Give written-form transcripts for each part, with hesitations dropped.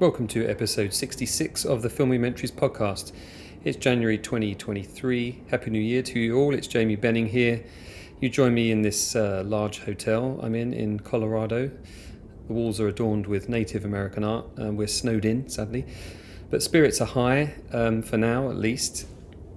Welcome to episode 66 of the Filmumentaries podcast. It's January 2023. Happy New Year to you all. It's Jamie Benning here. You join me in this large hotel I'm in Colorado. The walls are adorned with Native American art, and we're snowed in, sadly. But spirits are high, for now at least.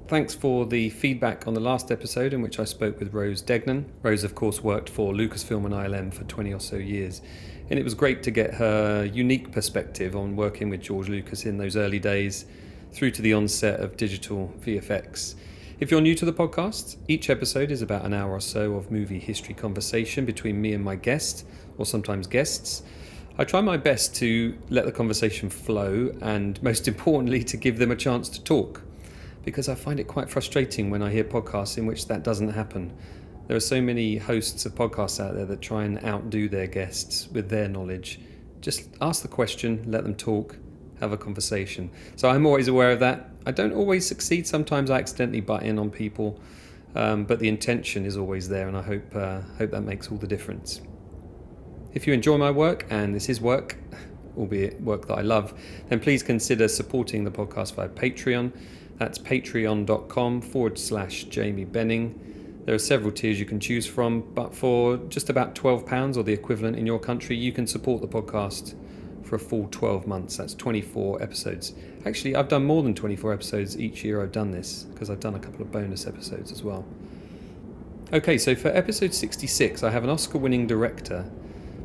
Thanks for the feedback on the last episode in which I spoke with Rose Degnan. Rose, of course, worked for Lucasfilm and ILM for 20 or so years. And it was great to get her unique perspective on working with George Lucas in those early days through to the onset of digital VFX. If you're new to the podcast, each episode is about an hour or so of movie history conversation between me and my guest, or sometimes guests. I try my best to let the conversation flow and, most importantly, to give them a chance to talk, because I find it quite frustrating when I hear podcasts in which that doesn't happen. There are so many hosts of podcasts out there that try and outdo their guests with their knowledge. Just ask the question, let them talk, have a conversation. So I'm always aware of that. I don't always succeed. Sometimes I accidentally butt in on people, but the intention is always there, and I hope that makes all the difference. If you enjoy my work, and this is work, albeit work that I love, then please consider supporting the podcast via Patreon. That's patreon.com/Jamie Benning. There are several tiers you can choose from, but for just about £12 or the equivalent in your country, you can support the podcast for a full 12 months. That's 24 episodes. Actually, I've done more than 24 episodes each year I've done this, because I've done a couple of bonus episodes as well. Okay, so for episode 66, I have an Oscar-winning director,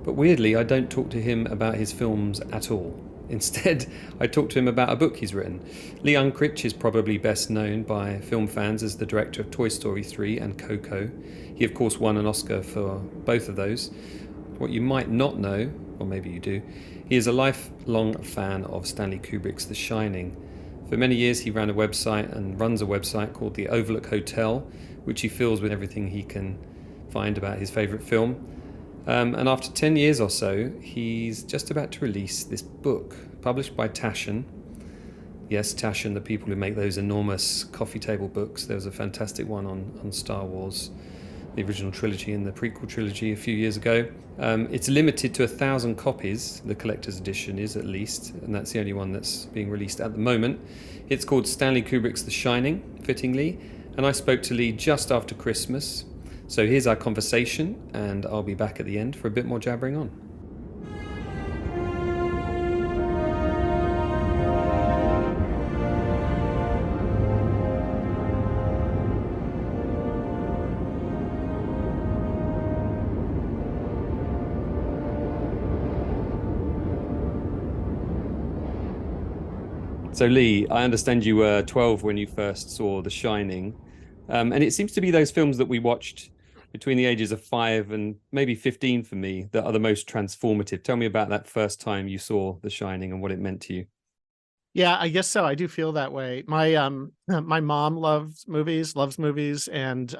but weirdly, I don't talk to him about his films at all. Instead, I talk to him about a book he's written. Unkrich is probably best known by film fans as the director of Toy Story 3 and Coco. He, of course, won an Oscar for both of those. What you might not know, or maybe you do, he is a lifelong fan of Stanley Kubrick's The Shining. For many years, he ran a website and runs a website called The Overlook Hotel, which he fills with everything he can find about his favourite film. And after 10 years or so, he's just about to release this book, published by Taschen. Yes, Taschen, the people who make those enormous coffee table books. There was a fantastic one on Star Wars, the original trilogy and the prequel trilogy a few years ago. It's limited to 1,000 copies, the collector's edition is at least, and that's the only one that's being released at the moment. It's called Stanley Kubrick's The Shining, fittingly, and I spoke to Lee just after Christmas. So here's our conversation, and I'll be back at the end for a bit more jabbering on. So Lee, I understand you were 12 when you first saw The Shining, and it seems to be those films that we watched between the ages of 5 and maybe 15 for me that are the most transformative. Tell me about that first time you saw The Shining and what it meant to you. Yeah, I guess so. I do feel that way. My my mom loves movies, and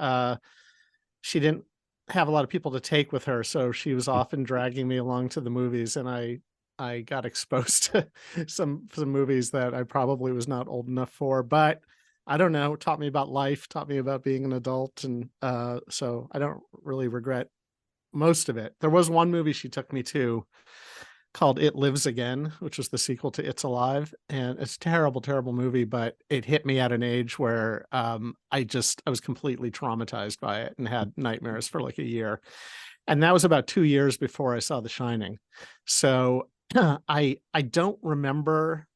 she didn't have a lot of people to take with her, so she was often dragging me along to the movies, and I got exposed to some movies that I probably was not old enough for, but I don't know, taught me about life, taught me about being an adult, and so I don't really regret most of it. There was one movie she took me to called It Lives Again, which was the sequel to It's Alive, and it's a terrible, terrible movie, but it hit me at an age where I was completely traumatized by it and had nightmares for like a year. And that was about 2 years before I saw The Shining. So I don't remember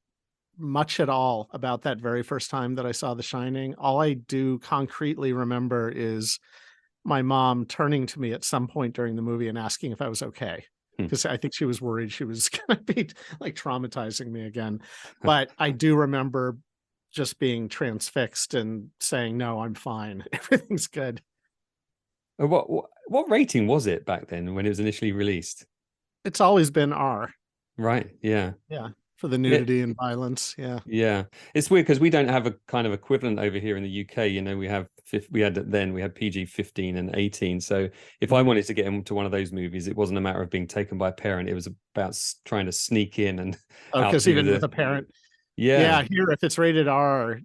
much at all about that very first time that I saw The Shining. All I do concretely remember is my mom turning to me at some point during the movie and asking if I was okay, because I think she was worried she was going to be like traumatizing me again. But I do remember just being transfixed and saying, no, I'm fine. Everything's good. What rating was it back then when it was initially released? It's always been R. Right, yeah. Yeah. For the nudity and violence. Yeah. Yeah. It's weird because we don't have a kind of equivalent over here in the UK. You know, we had PG-15 and 18. So if I wanted to get into one of those movies, it wasn't a matter of being taken by a parent. It was about trying to sneak in and because even with a parent. Yeah. Here, if it's rated R,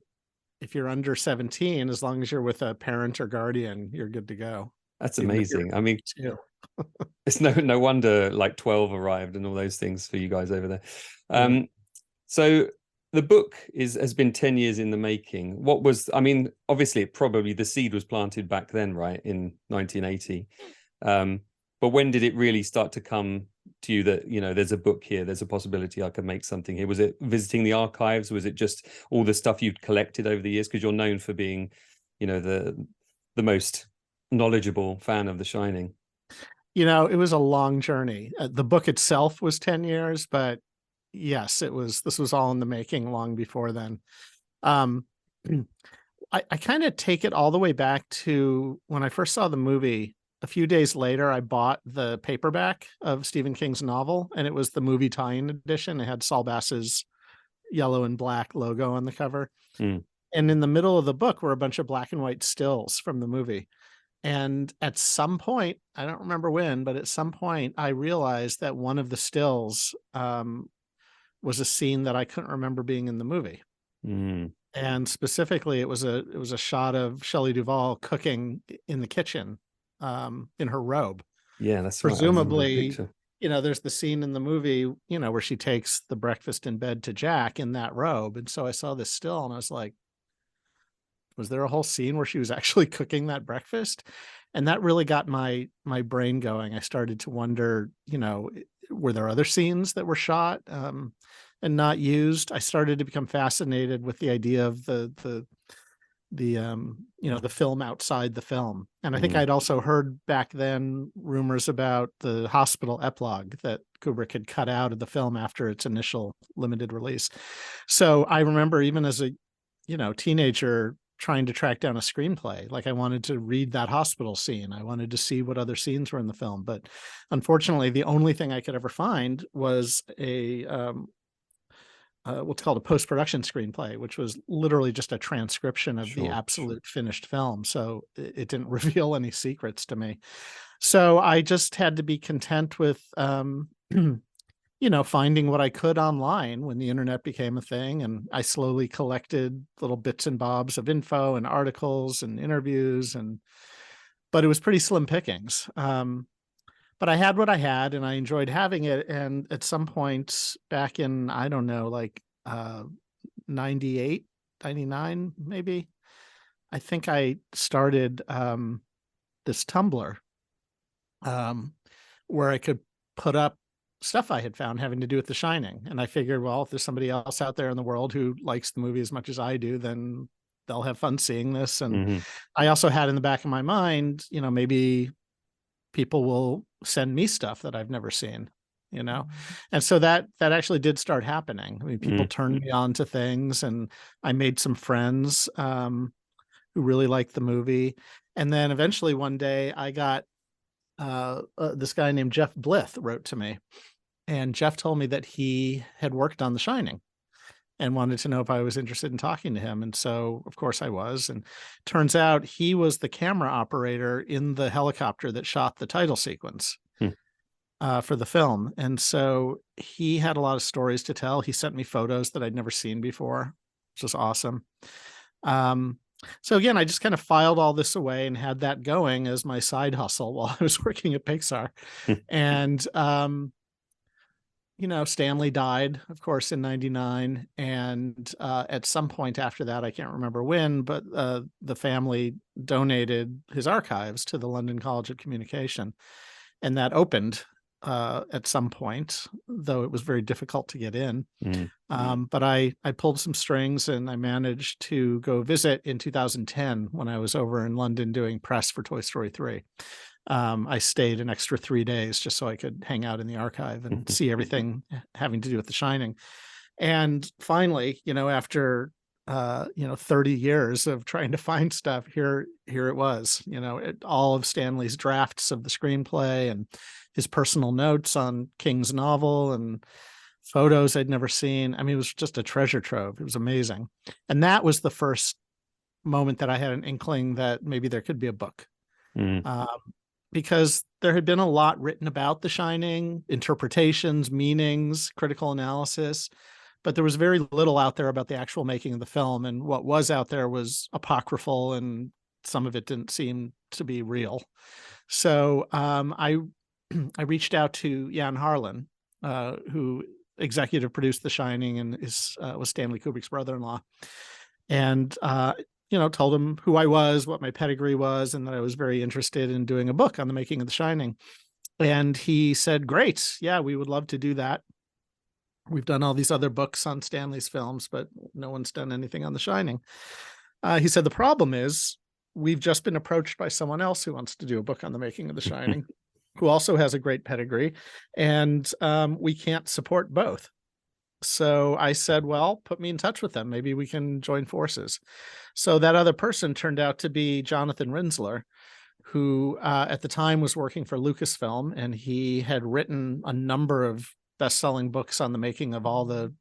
if you're under 17, as long as you're with a parent or guardian, you're good to go. That's amazing. I mean, it's no wonder like 12 arrived and all those things for you guys over there. So the book has been 10 years in the making. What was, I mean, obviously probably the seed was planted back then, right, in 1980. Um, but when did it really start to come to you that, there's a book here, there's a possibility I could make something here? Was it visiting the archives? Was it just all the stuff you'd collected over the years? Because you're known for being, the most knowledgeable fan of The Shining. It was a long journey. The book itself was 10 years, but yes, this was all in the making long before then. Um, I kind of take it all the way back to when I first saw the movie. A few days later, I bought the paperback of Stephen King's novel, and it was the movie tie-in edition. It had Saul Bass's yellow and black logo on the cover. Mm. And in the middle of the book were a bunch of black and white stills from the movie. And at some point, I don't remember when, but at some point, I realized that one of the stills was a scene that I couldn't remember being in the movie. Mm. And specifically, it was a shot of Shelley Duvall cooking in the kitchen in her robe. Yeah, that's right. I remember the Presumably, picture. there's the scene in the movie, where she takes the breakfast in bed to Jack in that robe. And so I saw this still and I was like, was there a whole scene where she was actually cooking that breakfast? And that really got my brain going. I started to wonder, were there other scenes that were shot and not used? I started to become fascinated with the idea of the film outside the film. And I think I'd also heard back then rumors about the hospital epilogue that Kubrick had cut out of the film after its initial limited release. So I remember even as a teenager trying to track down a screenplay. Like I wanted to read that hospital scene. I wanted to see what other scenes were in the film. But unfortunately, the only thing I could ever find was a what's called a post-production screenplay, which was literally just a transcription of the absolute finished film. So it didn't reveal any secrets to me. So I just had to be content with finding what I could online when the internet became a thing. And I slowly collected little bits and bobs of info and articles and interviews, but it was pretty slim pickings. But I had what I had and I enjoyed having it. And at some point back in, I don't know, like 98, 99, maybe, I think I started this Tumblr where I could put up stuff I had found having to do with The Shining. And I figured, well, if there's somebody else out there in the world who likes the movie as much as I do, then they'll have fun seeing this. And I also had in the back of my mind, maybe people will send me stuff that I've never seen, And so that actually did start happening. I mean, people turned me on to things and I made some friends who really liked the movie. And then eventually one day I got this guy named Jeff Blith wrote to me, and Jeff told me that he had worked on The Shining and wanted to know if I was interested in talking to him. And so, of course, I was. And turns out he was the camera operator in the helicopter that shot the title sequence for the film. And so he had a lot of stories to tell. He sent me photos that I'd never seen before, which was awesome. So again, I just kind of filed all this away and had that going as my side hustle while I was working at Pixar. And, Stanley died, of course, in 99. And at some point after that, I can't remember when, but the family donated his archives to the London College of Communication. And that opened at some point, though it was very difficult to get in. But I pulled some strings and I managed to go visit in 2010 when I was over in London doing press for Toy Story 3. I stayed an extra 3 days just so I could hang out in the archive and see everything having to do with The Shining. And finally, after 30 years of trying to find stuff, here it was, all of Stanley's drafts of the screenplay and his personal notes on King's novel and photos I'd never seen. I mean, it was just a treasure trove. It was amazing. And that was the first moment that I had an inkling that maybe there could be a book. Because there had been a lot written about The Shining, interpretations, meanings, critical analysis, but there was very little out there about the actual making of the film. And what was out there was apocryphal and some of it didn't seem to be real. So I reached out to Jan Harlan, who executive produced The Shining and was Stanley Kubrick's brother-in-law. And told him who I was, what my pedigree was, and that I was very interested in doing a book on the making of The Shining. And he said, "Great, yeah, we would love to do that. We've done all these other books on Stanley's films, but no one's done anything on The Shining." He said, "The problem is we've just been approached by someone else who wants to do a book on the making of The Shining, who also has a great pedigree, and we can't support both." So I said, "Well, put me in touch with them. Maybe we can join forces." So that other person turned out to be Jonathan Rinsler, who at the time was working for Lucasfilm, and he had written a number of best-selling books on the making of all the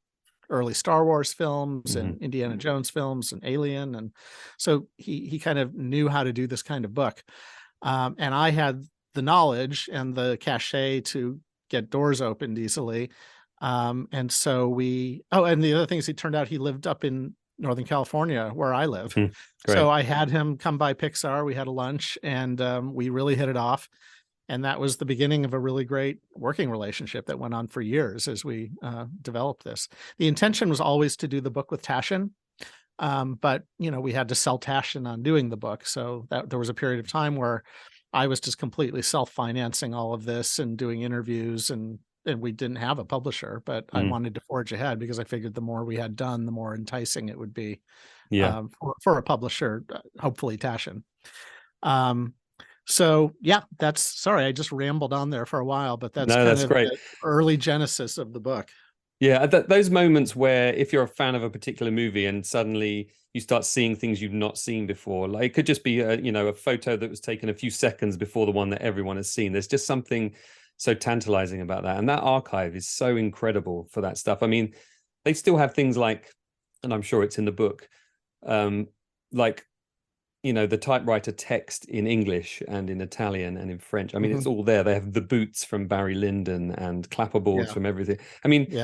early Star Wars films and Indiana Jones films and Alien. And so he kind of knew how to do this kind of book. And I had the knowledge and the cachet to get doors opened easily. And so and the other thing is he turned out he lived up in Northern California where I live. So I had him come by Pixar. We had a lunch and we really hit it off. And that was the beginning of a really great working relationship that went on for years as we developed this. The intention was always to do the book with Taschen, but we had to sell Taschen on doing the book. So there was a period of time where I was just completely self-financing all of this and doing interviews, and we didn't have a publisher, but I wanted to forge ahead because I figured the more we had done, the more enticing it would be for a publisher, hopefully Taschen. So yeah, sorry, I just rambled on there for a while, but that's great. The early genesis of the book. Yeah, those moments where if you're a fan of a particular movie and suddenly you start seeing things you've not seen before, like it could just be a photo that was taken a few seconds before the one that everyone has seen. There's just something so tantalizing about that. And that archive is so incredible for that stuff. I mean, they still have things like, and I'm sure it's in the book, like the typewriter text in English and in Italian and in French. I mean, it's all there. They have the boots from Barry Lyndon and clapperboards from everything. I mean,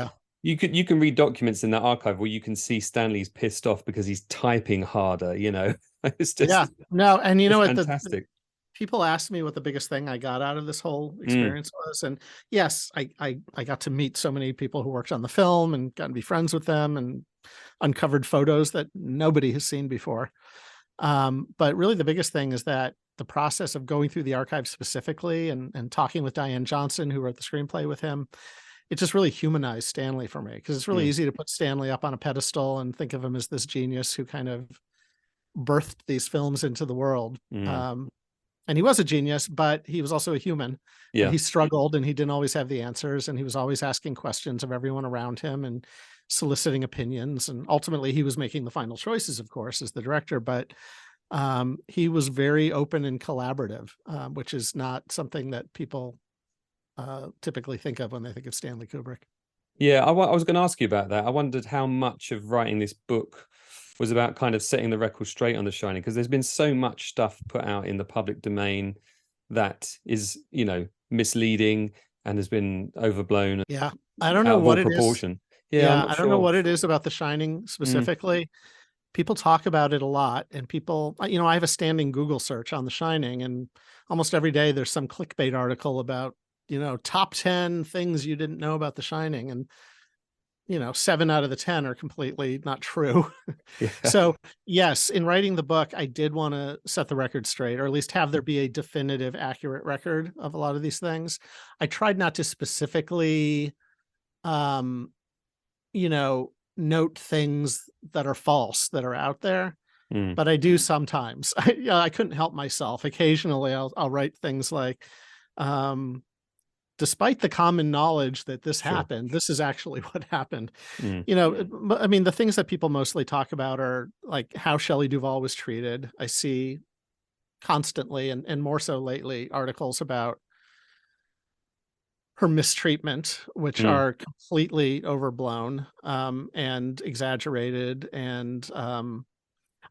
you can read documents in that archive where you can see Stanley's pissed off because he's typing harder. It's just and what, fantastic. People ask me what the biggest thing I got out of this whole experience was, and yes, I got to meet so many people who worked on the film and got to be friends with them and uncovered photos that nobody has seen before. But really the biggest thing is that the process of going through the archives specifically and talking with Diane Johnson, who wrote the screenplay with him, it just really humanized Stanley for me, because it's really easy to put Stanley up on a pedestal and think of him as this genius who kind of birthed these films into the world. And he was a genius, but he was also a human. And he struggled and he didn't always have the answers. And he was always asking questions of everyone around him and soliciting opinions. And ultimately he was making the final choices, of course, as the director, but he was very open and collaborative, which is not something that people typically think of when they think of Stanley Kubrick. Yeah, I was going to ask you about that. I wondered how much of writing this book was about kind of setting the record straight on The Shining, because there's been so much stuff put out in the public domain that is, misleading and has been overblown. Yeah, I don't know what it proportion. is. Yeah, I don't know what it is about The Shining specifically. People talk about it a lot, and people, I have a standing Google search on The Shining, and almost every day there's some clickbait article about, top 10 things you didn't know about The Shining. And 7 out of the 10 are completely not true. So yes, in writing the book, I did want to set the record straight, or at least have there be a definitive, accurate record of a lot of these things. I tried not to specifically, note things that are false that are out there, but I do sometimes. I couldn't help myself. Occasionally I'll write things like, despite the common knowledge that this happened, this is actually what happened. I mean, the things that people mostly talk about are like how Shelley Duvall was treated. I see constantly, and more so lately, articles about her mistreatment, which are completely overblown and exaggerated. And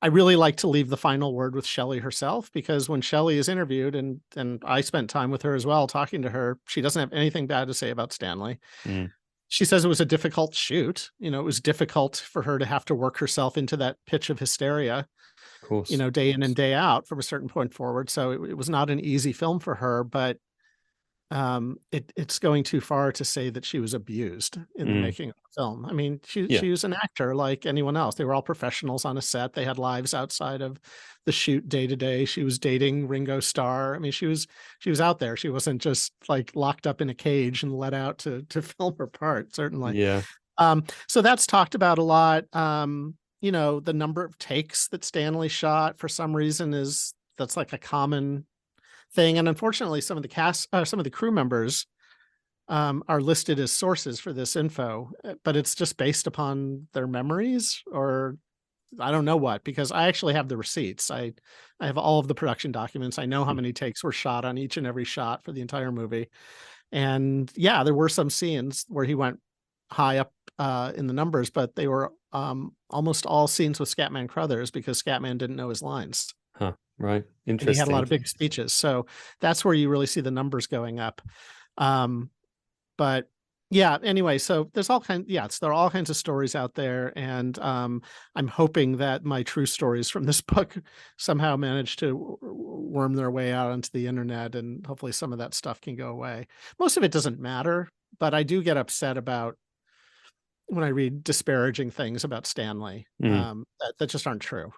I really like to leave the final word with Shelley herself, because when Shelley is interviewed, and I spent time with her as well, talking to her, she doesn't have anything bad to say about Stanley. She says it was a difficult shoot. It was difficult for her to have to work herself into that pitch of hysteria, of course, day in and day out from a certain point forward. So it was not an easy film for her, but it's going too far to say that she was abused in the Mm. making of the film. I mean, Yeah. she was an actor like anyone else. They were all professionals on a set. They had lives outside of the shoot day to day. She was dating Ringo Starr. I mean, she was out there. She wasn't just like locked up in a cage and let out to film her part, certainly. Yeah. So that's talked about a lot. The number of takes that Stanley shot for some reason that's like a common thing. And unfortunately, some of the crew members are listed as sources for this info, but it's just based upon their memories or I don't know what, because I actually have the receipts. I have all of the production documents. I know how Mm. many takes were shot on each and every shot for the entire movie. And yeah, there were some scenes where he went high up in the numbers, but they were almost all scenes with Scatman Crothers because Scatman didn't know his lines Huh. Right. and he had a lot Interesting. of big speeches. So that's where you really see the numbers going up. Um, but yeah, anyway, so there are all kinds of stories out there, and I'm hoping that my true stories from this book somehow manage to worm their way out onto the internet, and hopefully some of that stuff can go away. Most of it doesn't matter, but I do get upset about when I read disparaging things about Stanley Mm. that just aren't true.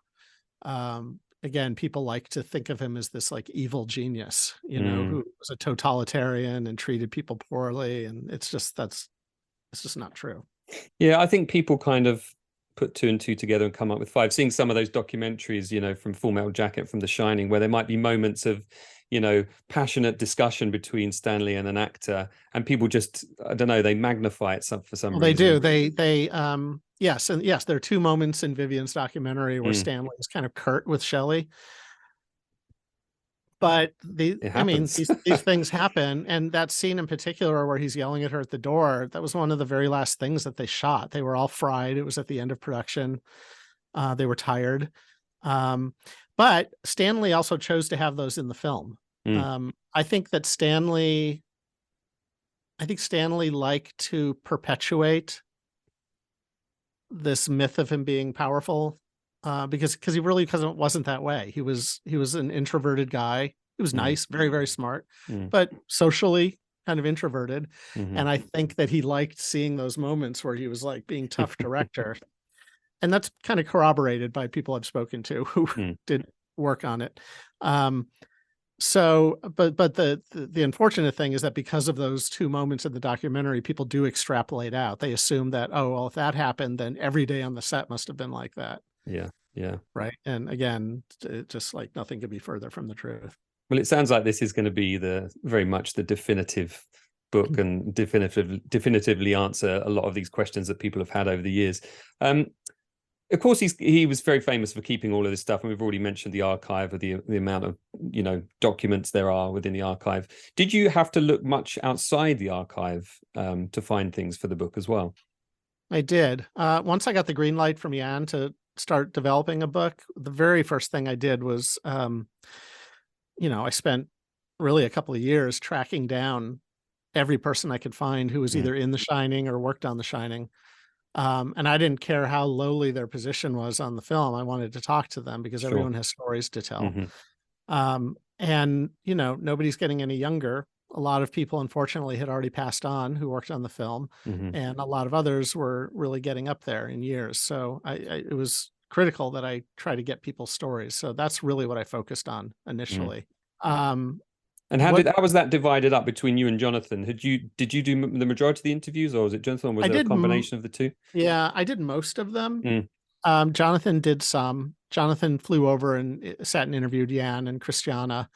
Again, people like to think of him as this like evil genius, Mm. who was a totalitarian and treated people poorly, and it's just not true. Yeah, I think people kind of put two and two together and come up with five. Seeing some of those documentaries, from Full Metal Jacket, from The Shining, where there might be moments of, passionate discussion between Stanley and an actor, and people just, I don't know, they magnify it for some Well, they do. reason. Yes, there are two moments in Vivian's documentary where Mm. Stanley is kind of curt with Shelley, but It I mean, happens. these things happen, and that scene in particular where he's yelling at her at the door, that was one of the very last things that they shot. They were all fried. It was at the end of production. They were tired. Um, but Stanley also chose to have those in the film. Mm. I think that Stanley liked to perpetuate this myth of him being powerful, because he really wasn't that way. He was an introverted guy. He was Mm. nice, very, very smart, Mm. but socially kind of introverted. Mhm. And I think that he liked seeing those moments where he was like being tough director. And that's kind of corroborated by people I've spoken to who Mm. did work on it. Um, but the unfortunate thing is that because of those two moments in the documentary, people do extrapolate out. They assume that, oh, well, if that happened, then every day on the set must have been like that, Yeah. Yeah. right? And again, it just like nothing could be further from the truth. Well, it sounds like this is going to be the very much the definitive book and definitively answer a lot of these questions that people have had over the years. Of course, he was very famous for keeping all of this stuff, and we've already mentioned the archive of the amount of documents there are within the archive. Did you have to look much outside the archive to find things for the book as well? I did. Once I got the green light from Jan to start developing a book, the very first thing I did was, I spent really a couple of years tracking down every person I could find who was Mm. either in The Shining or worked on The Shining. And I didn't care how lowly their position was on the film. I wanted to talk to them because Sure. everyone has stories to tell. Hmm. And nobody's getting any younger. A lot of people, unfortunately, had already passed on who worked on the film, Hmm. and a lot of others were really getting up there in years. So it was critical that I try to get people's stories. So that's really what I focused on Mm. initially. Um, And what how was that divided up between you and Jonathan? Did you do the majority of the interviews, or was it Jonathan? Or was I there a did, combination of the two? yeah, I did most of them. Mm. Jonathan did some. Jonathan flew over and sat and interviewed Jan and Christiana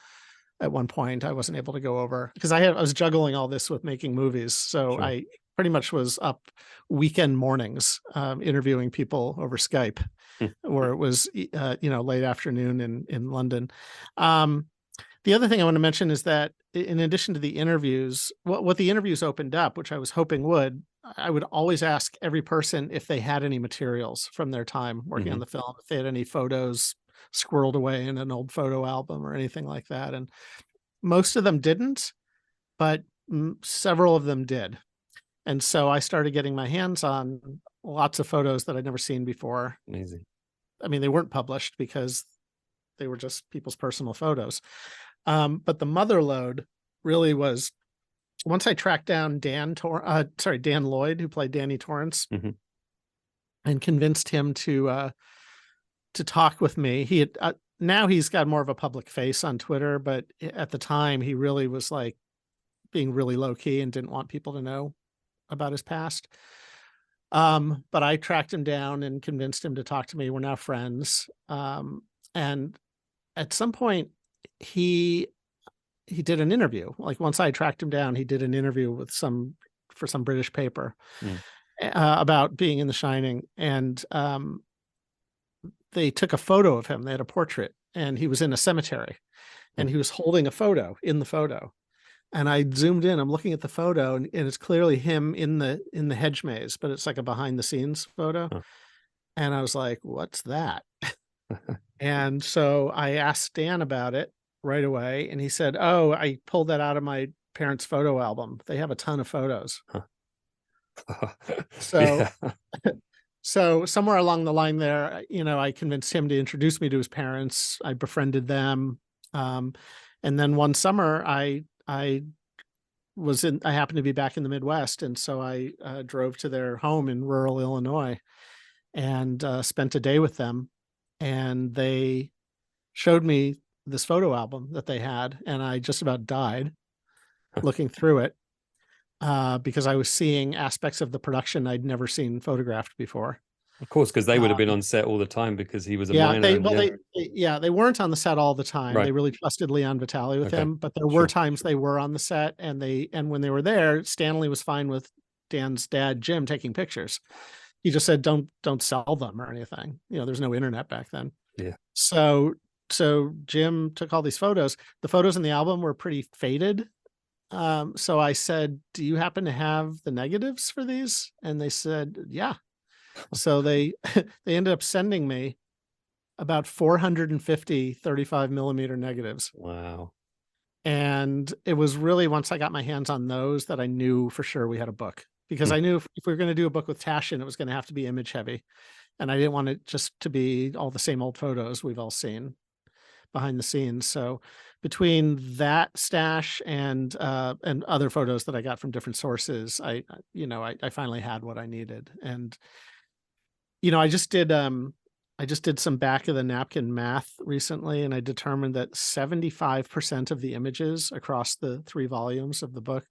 at one point. I wasn't able to go over because I was juggling all this with making movies. So Sure. I pretty much was up weekend mornings interviewing people over Skype, Mm. where it was late afternoon in London. Um, the other thing I want to mention is that in addition to the interviews, what the interviews opened up, which I was hoping would, I would always ask every person if they had any materials from their time working on Hmm. the film, if they had any photos squirreled away in an old photo album or anything like that. And most of them didn't, but several of them did. And so I started getting my hands on lots of photos that I'd never seen before. Amazing. I mean, they weren't published because they were just people's personal photos. But the mother lode really was once I tracked down Dan Lloyd, who played Danny Torrance, Hmm. and convinced him to talk with me. He had now he's got more of a public face on Twitter, but at the time he really was like being really low key and didn't want people to know about his past. But I tracked him down and convinced him to talk to me. We're now friends. And at some point he did an interview. Like once I tracked him down, he did an interview with some British paper Mm. about being in The Shining. And they took a photo of him. They had a portrait, and he was in a cemetery, and he was holding a photo in the photo. And I zoomed in. I'm looking at the photo, and it's clearly him in the hedge maze, but it's like a behind the scenes photo. Huh. And I was like, "What's that?" And so I asked Dan about it right away, and he said, "Oh, I pulled that out of my parents' photo album. They have a ton of photos." Huh. So Yeah. so somewhere along the line there, I convinced him to introduce me to his parents. I befriended them. And then one summer I happened to be back in the Midwest. And so I drove to their home in rural Illinois and spent a day with them. And they showed me this photo album that they had. And I just about died looking through it because I was seeing aspects of the production I'd never seen photographed before. Of course, because they would have been Um, on set all the time because he was a Yeah, minor. And yeah. they weren't on the set all the time. They Right. really trusted Leon Vitali with Okay. him, but there were Sure. times they were on the set, and when they were there, Stanley was fine with Dan's dad, Jim, taking pictures. He just said, "Don't sell them or anything." There's no internet back then. Yeah. So Jim took all these photos. The photos in the album were pretty faded. So I said, "Do you happen to have the negatives for these?" And they said, "Yeah." So they they ended up sending me about 450 35 millimeter negatives. Wow. And it was really once I got my hands on those that I knew for sure we had a book, because Hmm. I knew if we were going to do a book with Taschen, it was going to have to be image heavy. And I didn't want it just to be all the same old photos we've all seen behind the scenes. So between that stash and other photos that I got from different sources, I finally had what I needed. And I just did some back of the napkin math recently, and I determined that 75% of the images across the 3 volumes of the book,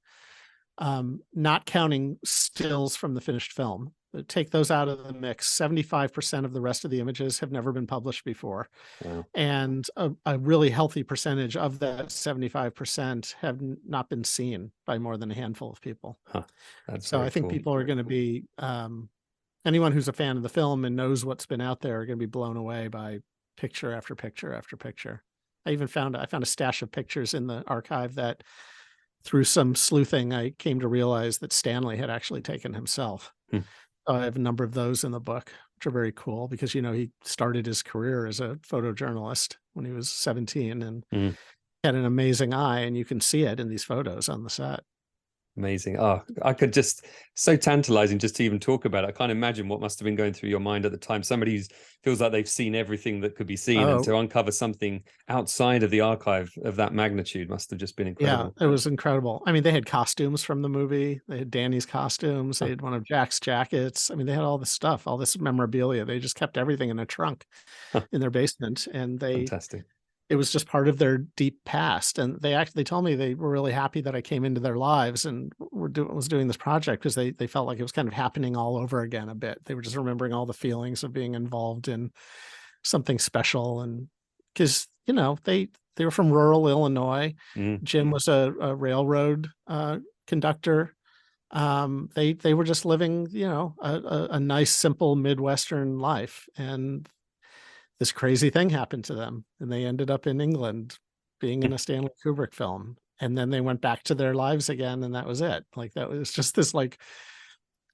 not counting stills from the finished film, but take those out of the mix, 75% of the rest of the images have never been published before. Wow. And a really healthy percentage of that 75% have not been seen by more than a handful of people. Huh. That's So I very think cool. people are going to be anyone who's a fan of the film and knows what's been out there are going to be blown away by picture after picture after picture. I found a stash of pictures in the archive that through some sleuthing, I came to realize that Stanley had actually taken himself. Hmm. I have a number of those in the book, which are very cool because, he started his career as a photojournalist when he was 17 and Mm. had an amazing eye. And you can see it in these photos on the set. Amazing. Oh, I could just, so tantalizing just to even talk about it. I can't imagine what must have been going through your mind at the time. Somebody who feels like they've seen everything that could be seen, and to Oh, uncover something outside of the archive of that magnitude must have just been yeah, incredible. it was incredible. I mean, they had costumes from the movie. They had Danny's costumes. They Huh. had one of Jack's jackets. I mean, they had all this stuff, all this memorabilia. They just kept everything in a trunk Huh. in their basement, and Fantastic. it was just part of their deep past. And they told me they were really happy that I came into their lives and was doing this project because they felt like it was kind of happening all over again a bit. They were just remembering all the feelings of being involved in something special. And because they were from rural Illinois. Mm. Jim was a railroad conductor. They were just living a nice simple Midwestern life, and this crazy thing happened to them, and they ended up in England being in a Stanley Kubrick film. And then they went back to their lives again, and that was it. Like that was just this like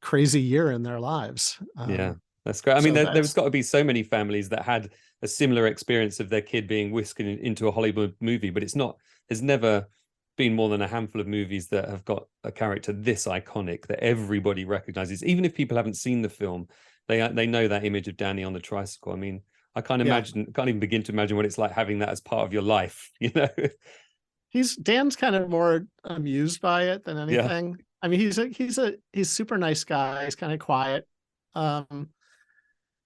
crazy year in their lives. Yeah, that's great. I mean, So there's that's got to be so many families that had a similar experience of their kid being whisked into a Hollywood movie, but there's never been more than a handful of movies that have got a character this iconic that everybody recognizes. Even if people haven't seen the film, they know that image of Danny on the tricycle. I mean, I can't yeah. even begin to imagine what it's like having that as part of your life, you know? Dan's kind of more amused by it than Yeah. anything. I mean, he's super nice guy. He's kind of quiet. Um,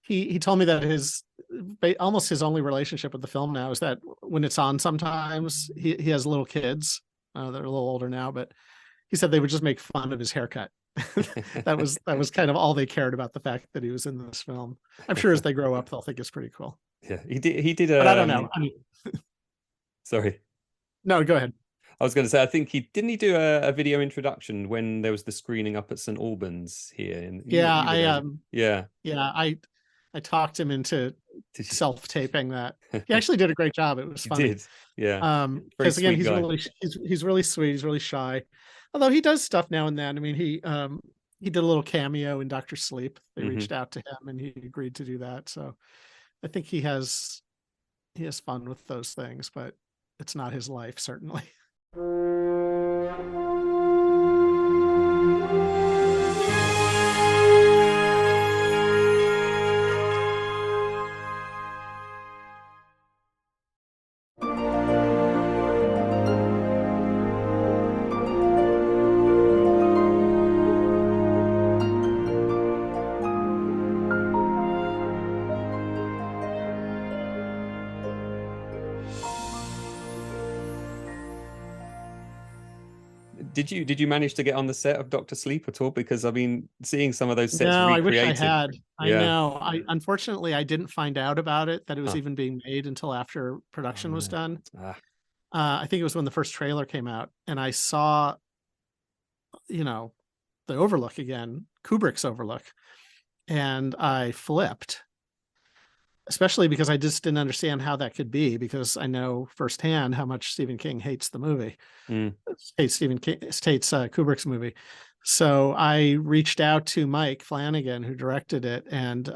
he told me that almost his only relationship with the film now is that when it's on, sometimes he has little kids. They're a little older now, but he said they would just make fun of his haircut. that was kind of all they cared about, the fact that he was in this film. I'm sure as they grow up, they'll think it's pretty cool. Yeah, he did But I don't know. I mean, sorry. no, go ahead. I was going to say, I think he do a video introduction when there was the screening up at St. Albans here. And Yeah, you were there. Yeah. yeah, I talked him into Did you? self-taping that. He actually did a great job. It was You funny. did. Yeah. Very Because again, sweet guy. he's really sweet. He's really shy, although he does stuff now and then. I mean, he did a little cameo in Doctor Sleep. They reached out to him, and he agreed to do that. So I think he has fun with those things, but it's not his life, certainly. Did you manage to get on the set of Doctor Sleep at all? Because I mean, seeing some of those sets No, I wish I recreated. had. I Yeah. know. Unfortunately, I didn't find out about it, that it was Huh. even being made, until after Oh, production was no. done. Ah. I think it was when the first trailer came out, and I saw, the Overlook again, Kubrick's Overlook, and I flipped, especially because I just didn't understand how that could be, because I know firsthand how much Stephen King hates the movie. Mm. Hates Kubrick's movie. So I reached out to Mike Flanagan, who directed it, and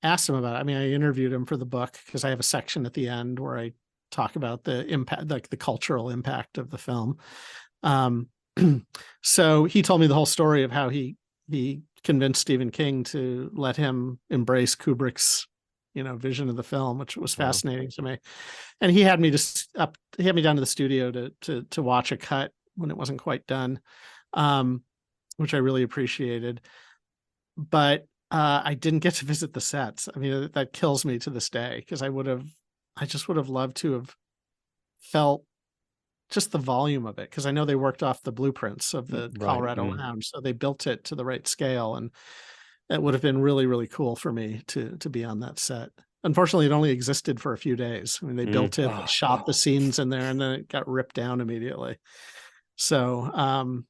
asked him about it. I mean, I interviewed him for the book, because I have a section at the end where I talk about the impact, like the cultural impact of the film. So he told me the whole story of how he convinced Stephen King to let him embrace Kubrick's, vision of the film, which was Wow. fascinating to me. And he had me he had me down to the studio to watch a cut when it wasn't quite done, which I really appreciated. But I didn't get to visit the sets. I mean, that kills me to this day, because I just would have loved to have felt just the volume of it, because I know they worked off the blueprints of the Right. Colorado Lounge, so they built it to the right scale, and it would have been really, really cool for me to be on that set. Unfortunately, it only existed for a few days. I mean, they built it, they shot the scenes in there, and then it got ripped down immediately. So,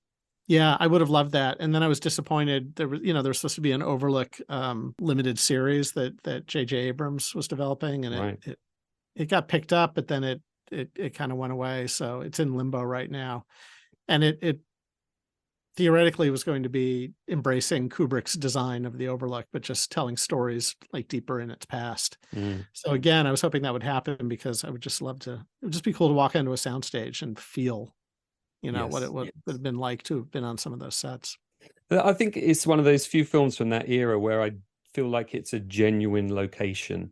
yeah, I would have loved that. And then I was disappointed. There was supposed to be an Overlook limited series that J.J. Abrams was developing, and Right. it got picked up, but then it kind of went away. So it's in limbo right now. And it theoretically was going to be embracing Kubrick's design of the Overlook, but just telling stories like deeper in its past. So again, I was hoping that would happen, because I would just love to. It would just be cool to walk into a soundstage and feel, what it would have been like to have been on some of those sets. I think it's one of those few films from that era where I feel like it's a genuine location.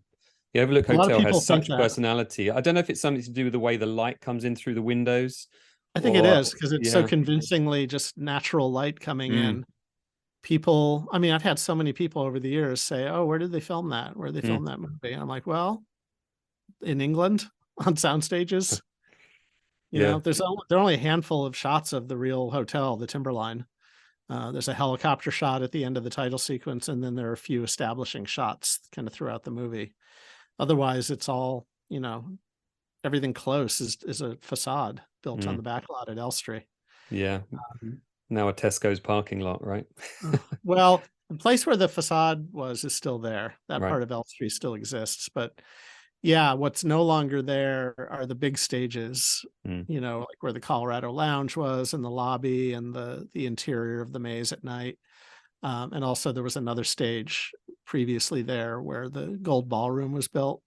The Overlook A lot of Hotel people has think such that. personality. I don't know if it's something to do with the way the light comes in through the windows. I think it or is, because it's so convincingly just natural light coming in. People, I mean, I've had so many people over the years say, "Oh, where did they film that? Where did they film that movie?" And I'm like, "Well, in England on sound stages." There are only a handful of shots of the real hotel, the Timberline. There's a helicopter shot at the end of the title sequence, and then there are a few establishing shots kind of throughout the movie. Otherwise, it's all, everything close is a facade built on the back lot at Elstree. Yeah. Now a Tesco's parking lot, right? Well, the place where the facade was is still there. That Right. part of Elstree still exists, but yeah, what's no longer there are the big stages, like where the Colorado Lounge was, and the lobby, and the interior of the maze at night. And also there was another stage previously there where the Gold Ballroom was built.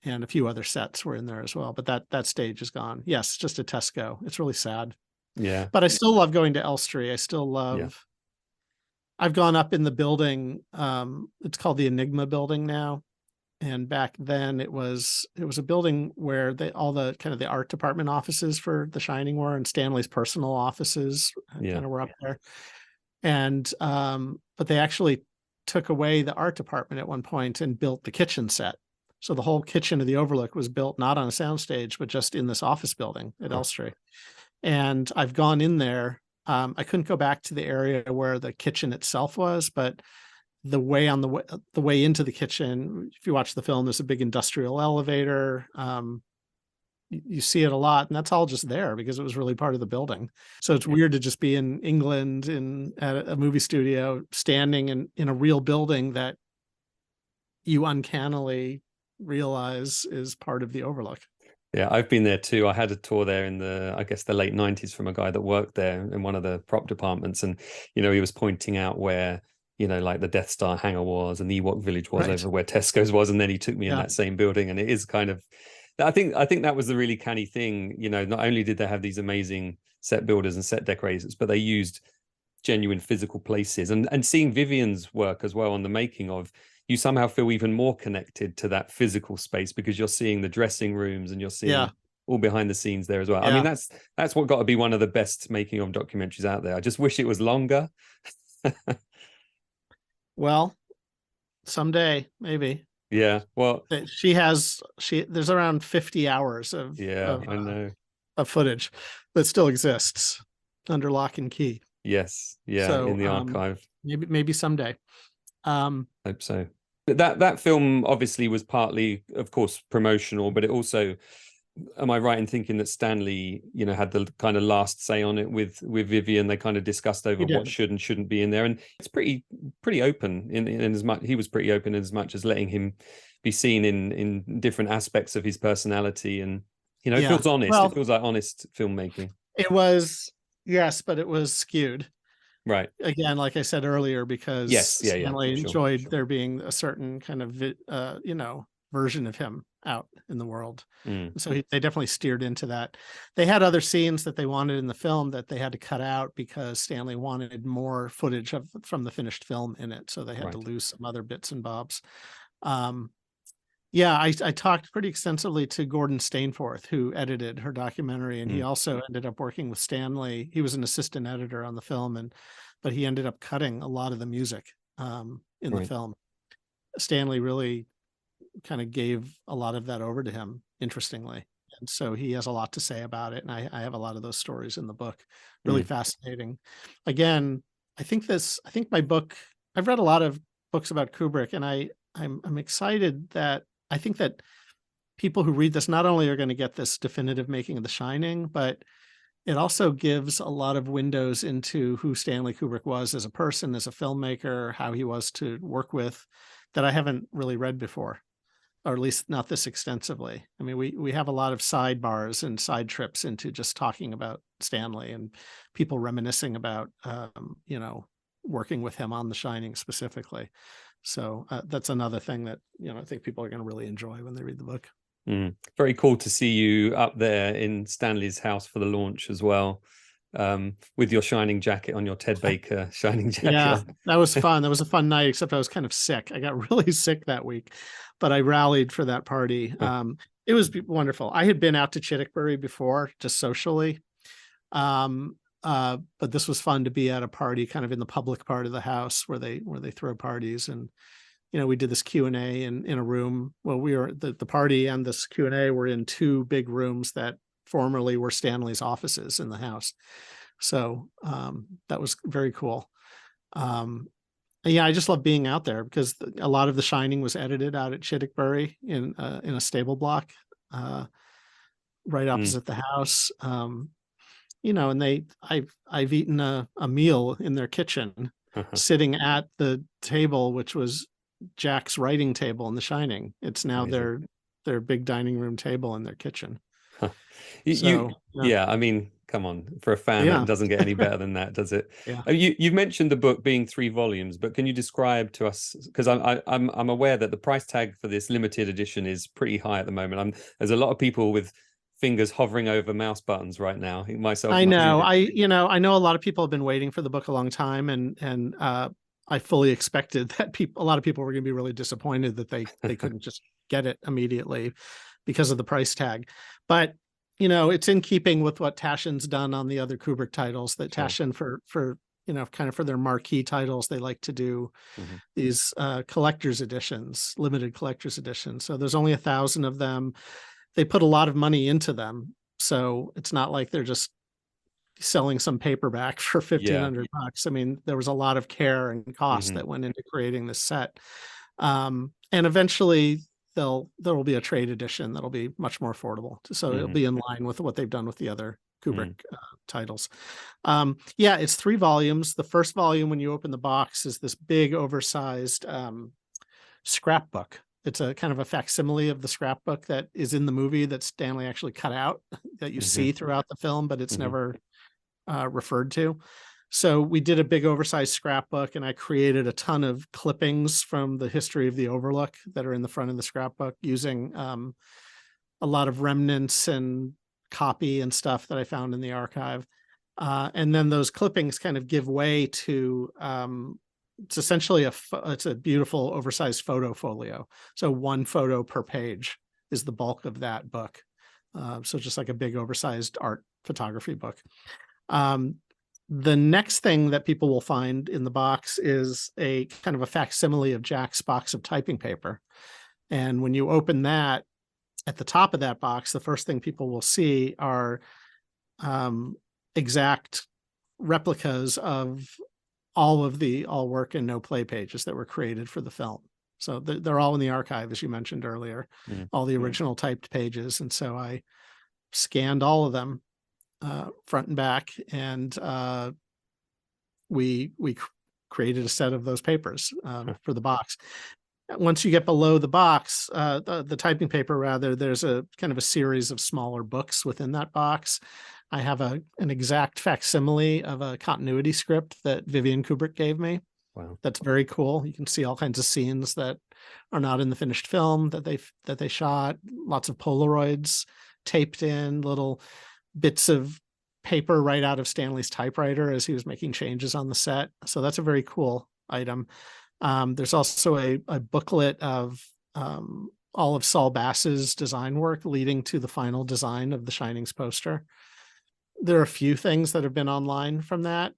And a few other sets were in there as well, but that stage is gone. Yes, just a Tesco. It's really sad. Yeah. But I still love going to Elstree. I still love. I've gone up in the building. It's called the Enigma Building now, And back then it was a building where all the kind of the art department offices for The Shining were, and Stanley's personal offices Yeah. kind of were up there. And but they actually took away the art department at one point and built the kitchen set. So the whole kitchen of the Overlook was built not on a soundstage, but just in this office building at Elstree. And I've gone in there. I couldn't go back to the area where the kitchen itself was, but the way into the kitchen, if you watch the film, there's a big industrial elevator. You see it a lot, and that's all just there because it was really part of the building. So it's weird to just be in England at a movie studio, standing in a real building that you uncannily realize is part of the Overlook. Yeah, I've been there too. I had a tour there in I guess the late 90s from a guy that worked there in one of the prop departments. And, he was pointing out where, like the Death Star hangar was and the Ewok village was over where Tesco's was. And then he took me in that same building. And it is kind of, I think that was the really canny thing. Not only did they have these amazing set builders and set decorators, but they used genuine physical places. And seeing Vivian's work as well on the making of, you somehow feel even more connected to that physical space because you're seeing the dressing rooms and you're seeing all behind the scenes there as well. I mean, that's what got to be one of the best making of documentaries out there. I just wish it was longer. Well, someday, maybe. Yeah. Well, there's around 50 hours of I know, of footage that still exists under lock and key. Yes. Yeah. So, in the archive. Maybe someday. Hope so. That film obviously was partly, of course, promotional, but it also, am I right in thinking that Stanley, had the kind of last say on it with Vivian? They kind of discussed over what should and shouldn't be in there, and it's pretty open in as much. He was pretty open in as much as letting him be seen in different aspects of his personality, and it feels honest. Well, it feels like honest filmmaking. It was, yes, but it was skewed. Right. Again, like I said earlier, because Stanley enjoyed there being a certain kind of, version of him out in the world. So they definitely steered into that. They had other scenes that they wanted in the film that they had to cut out because Stanley wanted more footage from the finished film in it. So they had to lose some other bits and bobs. I talked pretty extensively to Gordon Stainforth, who edited her documentary, and he also ended up working with Stanley. He was an assistant editor on the film, but he ended up cutting a lot of the music in the film. Stanley really kind of gave a lot of that over to him, interestingly. And so he has a lot to say about it. And I have a lot of those stories in the book. Really fascinating. Again, I think my book, I've read a lot of books about Kubrick, and I'm excited that I think that people who read this not only are going to get this definitive making of The Shining, but it also gives a lot of windows into who Stanley Kubrick was as a person, as a filmmaker, how he was to work with, that I haven't really read before, or at least not this extensively. I mean, we have a lot of sidebars and side trips into just talking about Stanley and people reminiscing about, working with him on The Shining specifically. So that's another thing that, I think people are going to really enjoy when they read the book. Very cool to see you up there in Stanley's house for the launch as well, with your Shining jacket on, your Ted Baker Shining jacket. Yeah, that was fun. That was a fun night, except I was kind of sick. I got really sick that week, but I rallied for that party. It was wonderful. I had been out to Chittickbury before, just socially. But this was fun to be at a party kind of in the public part of the house where they throw parties. And we did this Q&A in a room. Well, we were the party and this Q&A were in two big rooms that formerly were Stanley's offices in the house. So that was very cool. I just love being out there because a lot of The Shining was edited out at Chittickbury in a stable block right opposite the house. And I've eaten a meal in their kitchen, sitting at the table, which was Jack's writing table in The Shining. It's now their big dining room table in their kitchen. I mean, come on, for a fan, that doesn't get any better than that, does it? You've mentioned the book being 3 volumes, but can you describe to us, because I'm aware that the price tag for this limited edition is pretty high at the moment. There's a lot of people with fingers hovering over mouse buttons right now, myself. I know. I know a lot of people have been waiting for the book a long time, and I fully expected that a lot of people were going to be really disappointed that they couldn't just get it immediately because of the price tag. But it's in keeping with what Taschen's done on the other Kubrick titles. That Sure. Taschen for kind of for their marquee titles, they like to do these collector's editions, limited collector's editions. So there's only 1,000 of them. They put a lot of money into them, so it's not like they're just selling some paperback for $1,500. I mean, there was a lot of care and cost that went into creating this set. And eventually there will be a trade edition that'll be much more affordable. So it'll be in line with what they've done with the other Kubrick titles. Yeah, it's 3 volumes. The first volume, when you open the box, is this big oversized scrapbook. It's a kind of a facsimile of the scrapbook that is in the movie that Stanley actually cut out, that you see throughout the film, but it's never referred to. So we did a big oversized scrapbook, and I created a ton of clippings from the history of the Overlook that are in the front of the scrapbook, using a lot of remnants and copy and stuff that I found in the archive. And then those clippings kind of give way to it's essentially it's a beautiful oversized photo folio. So 1 photo per page is the bulk of that book. So just like a big oversized art photography book. The next thing that people will find in the box is a kind of a facsimile of Jack's box of typing paper. And when you open that, at the top of that box, the first thing people will see are exact replicas of all of the all work and no play pages that were created for the film. So they're all in the archive, as you mentioned earlier, all the original typed pages. And so I scanned all of them front and back, and we created a set of those papers for the box. Once you get below the box, the typing paper rather, there's a kind of a series of smaller books within that box. I have an exact facsimile of a continuity script that Vivian Kubrick gave me. Wow. That's very cool. You can see all kinds of scenes that are not in the finished film that they shot. Lots of Polaroids taped in, little bits of paper right out of Stanley's typewriter as he was making changes on the set. So that's a very cool item. There's also a booklet of all of Saul Bass's design work leading to the final design of the Shining's poster. There are a few things that have been online from that.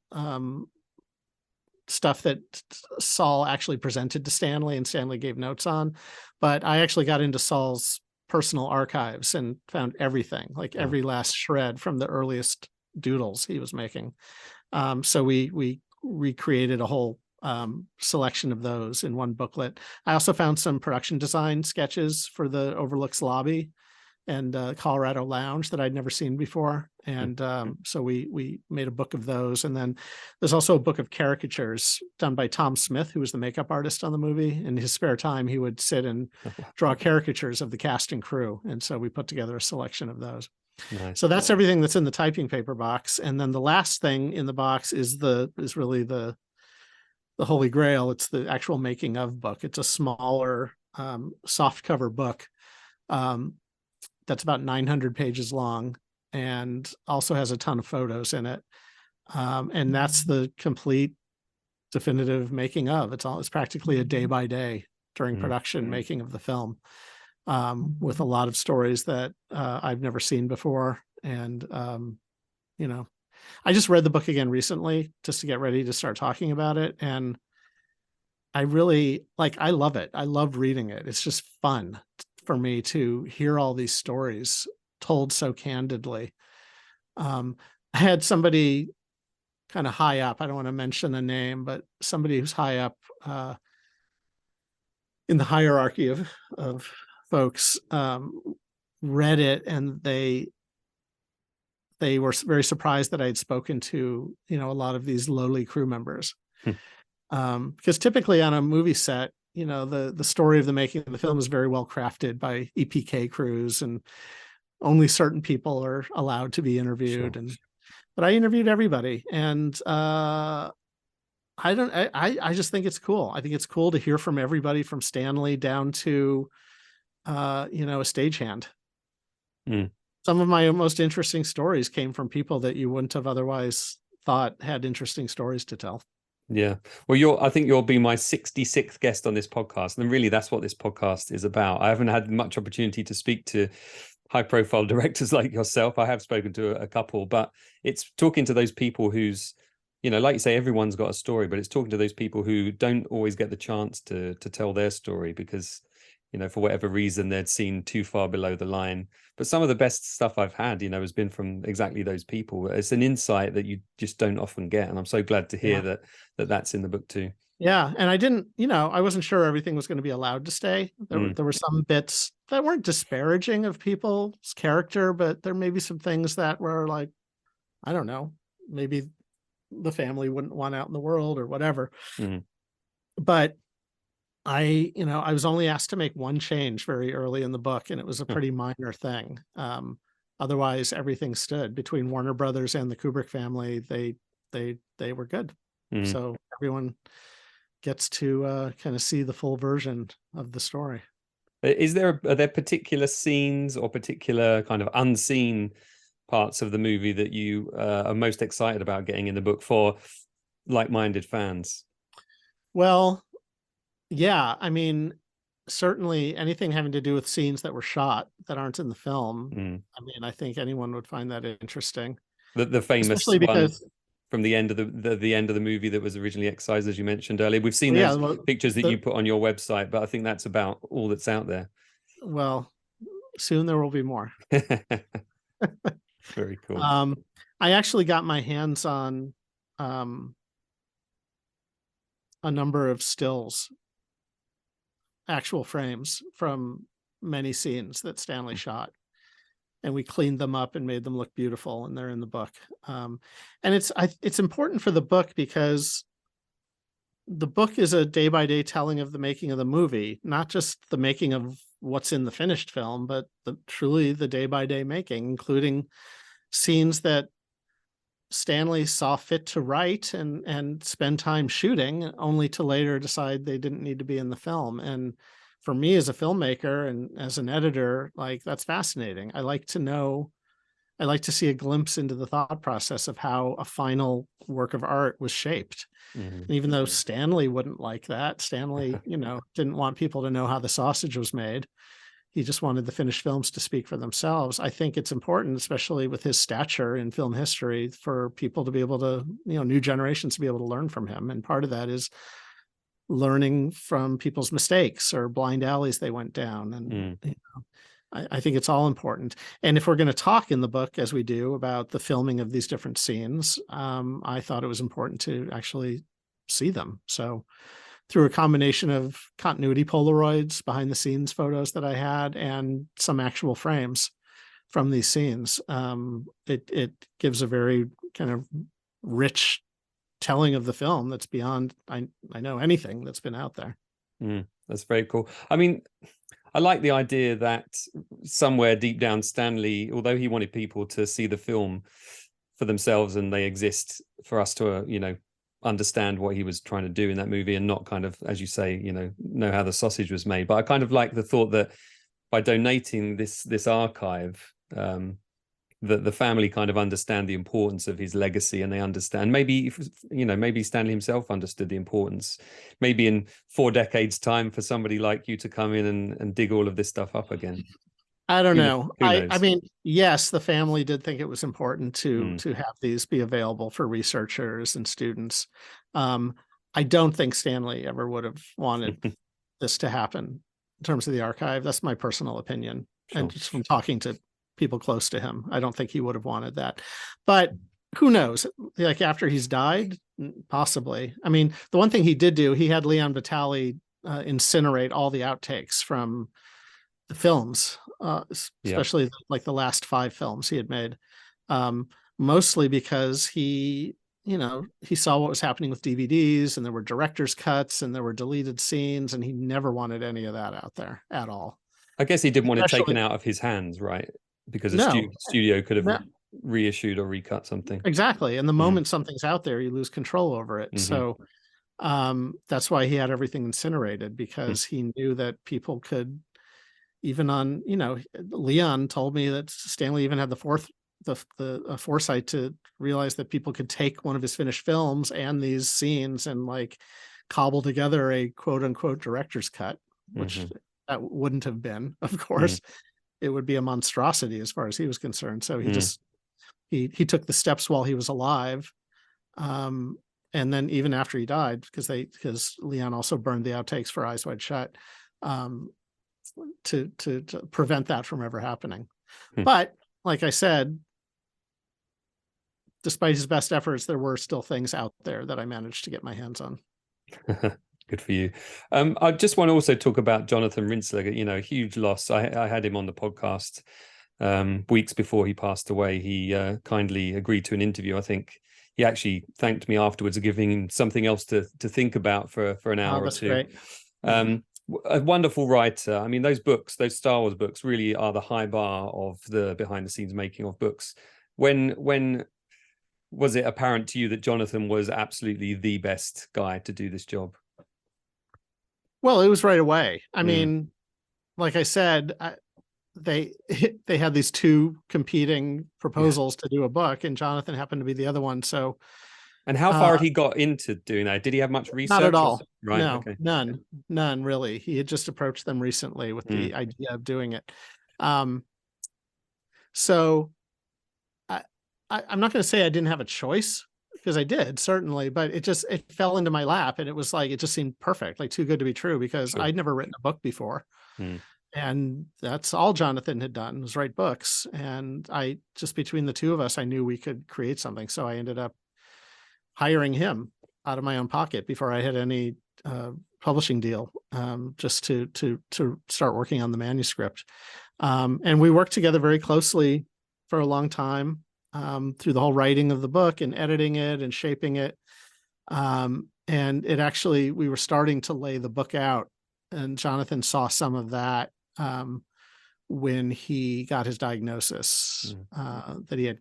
Stuff that Saul actually presented to Stanley and Stanley gave notes on. But I actually got into Saul's personal archives and found everything, like every last shred from the earliest doodles he was making. So we recreated a whole selection of those in one booklet. I also found some production design sketches for the Overlook's lobby and Colorado Lounge that I'd never seen before. And so we made a book of those. And then there's also a book of caricatures done by Tom Smith, who was the makeup artist on the movie. In his spare time, he would sit and draw caricatures of the cast and crew. And so we put together a selection of those. Nice. So that's everything that's in the typing paper box. And then the last thing in the box is really the Holy Grail. It's the actual making of book. It's a smaller soft cover book that's about 900 pages long and also has a ton of photos in it. And that's the complete definitive making of. It's practically a day by day during production making of the film, with a lot of stories that I've never seen before. And I just read the book again recently just to get ready to start talking about it. And I really I love it. I love reading it. It's just fun for me to hear all these stories told so candidly. I had somebody kind of high up, I don't want to mention a name, but somebody who's high up in the hierarchy of folks read it, and they were very surprised that I had spoken to a lot of these lowly crew members. Because typically on a movie set, the story of the making of the film is very well crafted by EPK crews, and only certain people are allowed to be interviewed. Sure. But I interviewed everybody, and I just think it's cool. I think it's cool to hear from everybody from Stanley down to a stagehand. Some of my most interesting stories came from people that you wouldn't have otherwise thought had interesting stories to tell. Yeah. Well, I think you'll be my 66th guest on this podcast. And really, that's what this podcast is about. I haven't had much opportunity to speak to high profile directors like yourself. I have spoken to a couple, but it's talking to those people who's, like you say, everyone's got a story, but it's talking to those people who don't always get the chance to tell their story because, for whatever reason, they'd seen too far below the line. But some of the best stuff I've had, has been from exactly those people. It's an insight that you just don't often get. And I'm so glad to hear Yeah. that's in the book too. Yeah, and I didn't, I wasn't sure everything was going to be allowed to stay. Mm. There were some bits that weren't disparaging of people's character, but there may be some things that were like, I don't know, maybe the family wouldn't want out in the world or whatever. Mm. But I was only asked to make one change very early in the book, and it was a pretty minor thing. Otherwise, everything stood between Warner Brothers and the Kubrick family. They were good. Mm. So everyone gets to kind of see the full version of the story. Are there particular scenes or particular kind of unseen parts of the movie that you are most excited about getting in the book for like-minded fans? Well, yeah, I mean, certainly anything having to do with scenes that were shot that aren't in the film. Mm. I mean, I think anyone would find that interesting. The famous Especially one because from the end of the end of the movie that was originally excised, as you mentioned earlier. We've seen yeah, those pictures that you put on your website, but I think that's about all that's out there. well, soon there will be more. Very cool. I actually got my hands on a number of stills, actual frames from many scenes that Stanley shot, and we cleaned them up and made them look beautiful, and they're in the book. And it's important for the book because the book is a day-by-day telling of the making of the movie, not just the making of what's in the finished film, but truly the day-by-day making, including scenes that Stanley saw fit to write and spend time shooting, only to later decide they didn't need to be in the film. And for me as a filmmaker and as an editor, like, that's fascinating. I like to see a glimpse into the thought process of how a final work of art was shaped. Mm-hmm. And even though Stanley wouldn't like that, Stanley, didn't want people to know how the sausage was made. He just wanted the finished films to speak for themselves. I think it's important, especially with his stature in film history, for people to be able to, new generations to be able to learn from him. And part of that is learning from people's mistakes or blind alleys they went down. And I think it's all important. And if we're going to talk in the book, as we do, about the filming of these different scenes, I thought it was important to actually see them. So through a combination of continuity Polaroids, behind the scenes photos that I had, and some actual frames from these scenes, it gives a very kind of rich telling of the film that's beyond I know anything that's been out there. That's very cool. I mean, I like the idea that somewhere deep down, Stanley, although he wanted people to see the film for themselves and they exist for us to, understand what he was trying to do in that movie and not kind of, as you say, know how the sausage was made. But I kind of like the thought that by donating this archive, that the family kind of understand the importance of his legacy, and they understand maybe Stanley himself understood the importance, maybe in 4 decades time, for somebody like you to come in and dig all of this stuff up again. I don't know. Who knows? I mean, yes, the family did think it was important to have these be available for researchers and students. I don't think Stanley ever would have wanted this to happen in terms of the archive. That's my personal opinion. Sure. And just from talking to people close to him, I don't think he would have wanted that. But who knows? Like, after he's died, possibly. I mean, the one thing he did do, he had Leon Vitali incinerate all the outtakes from the films, especially like the last 5 films he had made, mostly because he saw what was happening with DVDs, and there were director's cuts and there were deleted scenes, and he never wanted any of that out there at all. I guess he didn't want it taken out of his hands, right? Because a studio could have reissued or recut something. Exactly. And the moment something's out there, you lose control over it. So that's why he had everything incinerated, because he knew that people could, even on, Leon told me that Stanley even had the the foresight to realize that people could take one of his finished films and these scenes and like cobble together a quote unquote director's cut, which that wouldn't have been, of course. It would be a monstrosity as far as he was concerned. So he just he took the steps while he was alive. And then even after he died, because Leon also burned the outtakes for Eyes Wide Shut, to prevent that from ever happening. But like I said, despite his best efforts, there were still things out there that I managed to get my hands on. Good for you. I just want to also talk about Jonathan Rinzler, you know, huge loss. I had him on the podcast weeks before he passed away. He kindly agreed to an interview. I think he actually thanked me afterwards, giving him something else to think about for an hour or two. Great. A wonderful writer. I mean, those books, those Star Wars books, really are the high bar of the behind the scenes making of books. When was it apparent to you that Jonathan was absolutely the best guy to do this job? Well, it was right away. I mean, like I said, they had these two competing proposals to do a book, and Jonathan happened to be the other one. So, and how far had he got into doing that? Did he have much research? Not at all. Right. No, okay. None really. He had just approached them recently with the idea of doing it. So I'm not going to say I didn't have a choice, because I did, certainly, but it fell into my lap, and it was like, it just seemed perfect, like too good to be true, because I'd never written a book before. And that's all Jonathan had done, was write books. And I just, between the two of us, I knew we could create something. So I ended up hiring him out of my own pocket before I had any publishing deal, just to start working on the manuscript. And we worked together very closely for a long time, through the whole writing of the book and editing it and shaping it. And it actually, we were starting to lay the book out, and Jonathan saw some of that when he got his diagnosis, that he had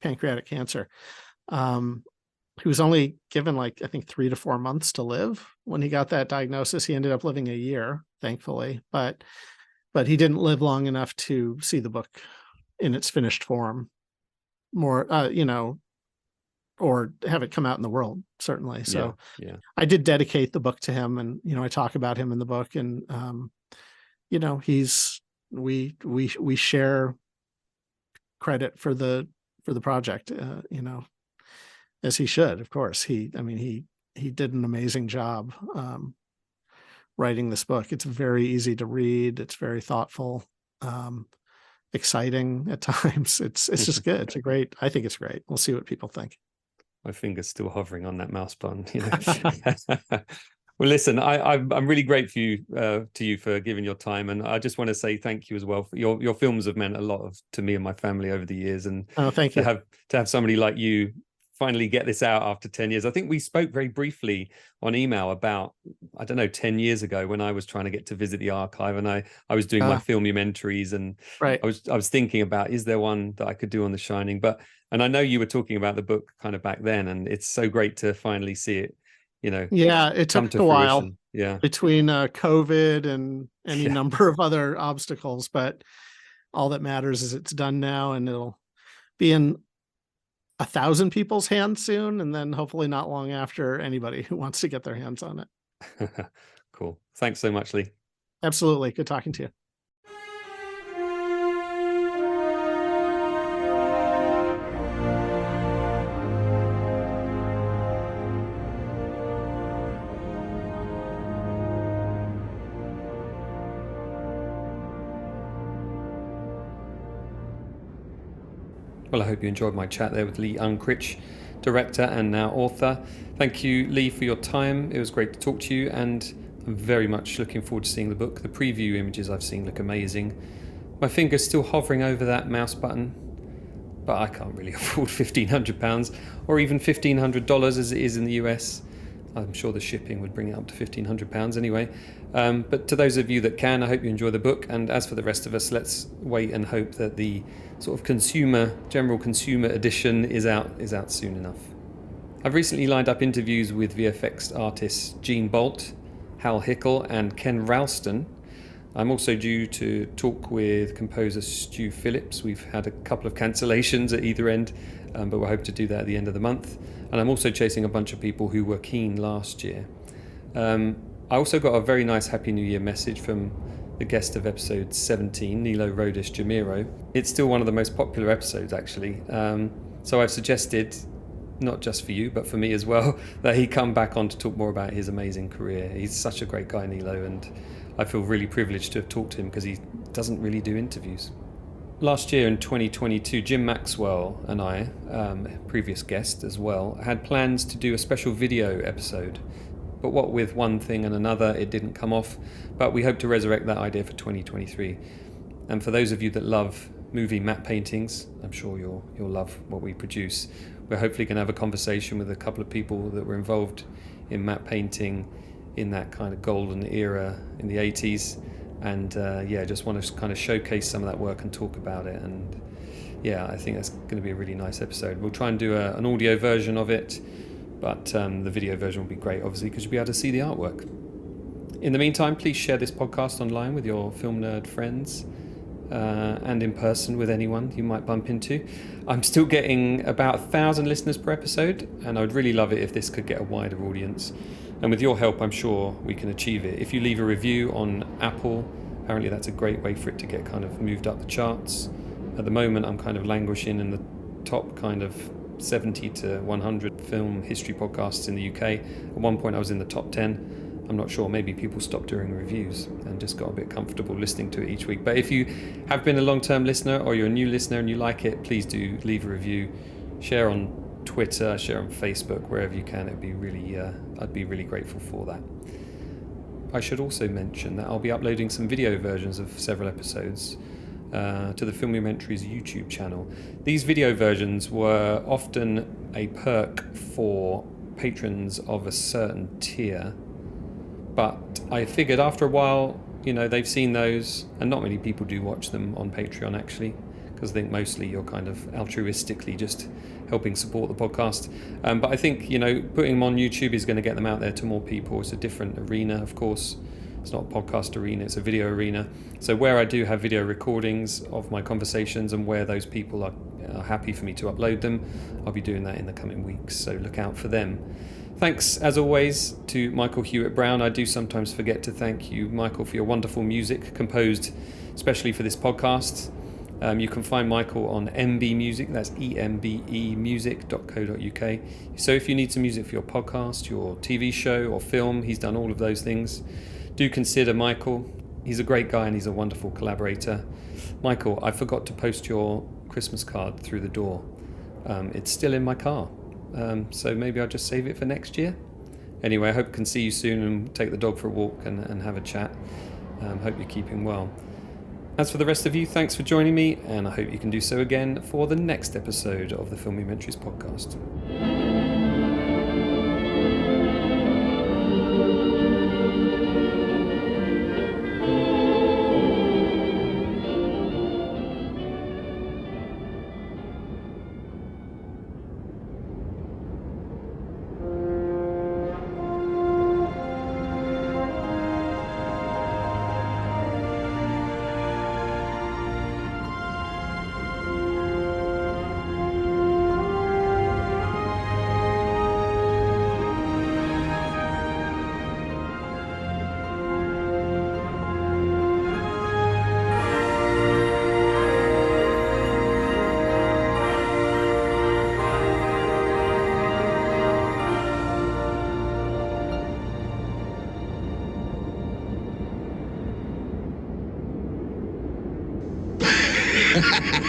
pancreatic cancer. He was only given, like, I think 3 to 4 months to live when he got that diagnosis. He ended up living a year, thankfully, but he didn't live long enough to see the book in its finished form, more, or have it come out in the world, certainly. So yeah. I did dedicate the book to him, and, I talk about him in the book, and, we share credit for the project, as he should, of course. He did an amazing job, writing this book. It's very easy to read. It's very thoughtful, exciting at times. It's just good. I think it's great. We'll see what people think. My finger's still hovering on that mouse button. Well, listen, I'm really grateful to you for giving your time, and I just want to say thank you as well. For your films have meant a lot to me and my family over the years, and thank you. To have somebody like you finally get this out after 10 years. I think we spoke very briefly on email about, I don't know, 10 years ago, when I was trying to get to visit the archive, and I was doing my filmumentaries, and right. I was thinking about, is there one that I could do on The Shining? And I know you were talking about the book kind of back then, and it's so great to finally see it, it took a while, between COVID and any number of other obstacles, but all that matters is it's done now, and it'll be in 1,000 people's hands soon, and then hopefully not long after, anybody who wants to get their hands on it. Cool. Thanks so much, Lee. Absolutely. Good talking to you. Well, I hope you enjoyed my chat there with Lee Unkrich, director and now author. Thank you, Lee, for your time. It was great to talk to you, and I'm very much looking forward to seeing the book. The preview images I've seen look amazing. My finger's still hovering over that mouse button, but I can't really afford £1,500 or even $1,500 as it is in the US. I'm sure the shipping would bring it up to £1,500 anyway. But to those of you that can, I hope you enjoy the book. And as for the rest of us, let's wait and hope that the sort of general consumer edition is out soon enough. I've recently lined up interviews with VFX artists Gene Bolt, Hal Hickel and Ken Ralston. I'm also due to talk with composer Stu Phillips. We've had a couple of cancellations at either end, but we hope to do that at the end of the month. And I'm also chasing a bunch of people who were keen last year. I also got a very nice Happy New Year message from the guest of episode 17, Nilo Rodis Jamiro. It's still one of the most popular episodes, actually. So I've suggested, not just for you, but for me as well, that he come back on to talk more about his amazing career. He's such a great guy, Nilo, and I feel really privileged to have talked to him because he doesn't really do interviews. Last year in 2022, Jim Maxwell and I, previous guest as well, had plans to do a special video episode. But what with one thing and another, it didn't come off. But we hope to resurrect that idea for 2023. And for those of you that love movie matte paintings, I'm sure you'll love what we produce. We're hopefully going to have a conversation with a couple of people that were involved in matte painting in that kind of golden era in the 80s. And just want to kind of showcase some of that work and talk about it. And yeah, I think that's going to be a really nice episode. We'll try and do an audio version of it, but the video version will be great, obviously, because you'll be able to see the artwork. In the meantime, please share this podcast online with your film nerd friends and in person with anyone you might bump into. I'm still getting about 1,000 listeners per episode, and I would really love it if this could get a wider audience. And with your help, I'm sure we can achieve it. If you leave a review on Apple, apparently that's a great way for it to get kind of moved up the charts. At the moment, I'm kind of languishing in the top kind of 70 to 100 film history podcasts in the UK. At one point I was in the top 10. I'm not sure, maybe people stopped doing reviews and just got a bit comfortable listening to it each week. But if you have been a long-term listener or you're a new listener and you like it, please do leave a review. Share on Twitter, share on Facebook, wherever you can. It'd be really, I'd be really grateful for that. I should also mention that I'll be uploading some video versions of several episodes to the Filmumentary's YouTube channel. These video versions were often a perk for patrons of a certain tier, but I figured after a while, they've seen those, and not many people do watch them on Patreon actually, because I think mostly you're kind of altruistically just helping support the podcast. But I think, putting them on YouTube is going to get them out there to more people. It's a different arena, of course. It's not a podcast arena, it's a video arena. So where I do have video recordings of my conversations and where those people are happy for me to upload them, I'll be doing that in the coming weeks, so look out for them. Thanks, as always, to Michael Hewitt-Brown. I do sometimes forget to thank you, Michael, for your wonderful music composed especially for this podcast. You can find Michael on MB Music, that's EMBE music.co.uk. So if you need some music for your podcast, your TV show or film, he's done all of those things. Do consider Michael. He's a great guy and he's a wonderful collaborator. Michael, I forgot to post your Christmas card through the door. It's still in my car, so maybe I'll just save it for next year. Anyway, I hope I can see you soon and take the dog for a walk and have a chat. Hope you're keeping well. As for the rest of you, thanks for joining me, and I hope you can do so again for the next episode of the Filmumentaries podcast. Ha ha ha!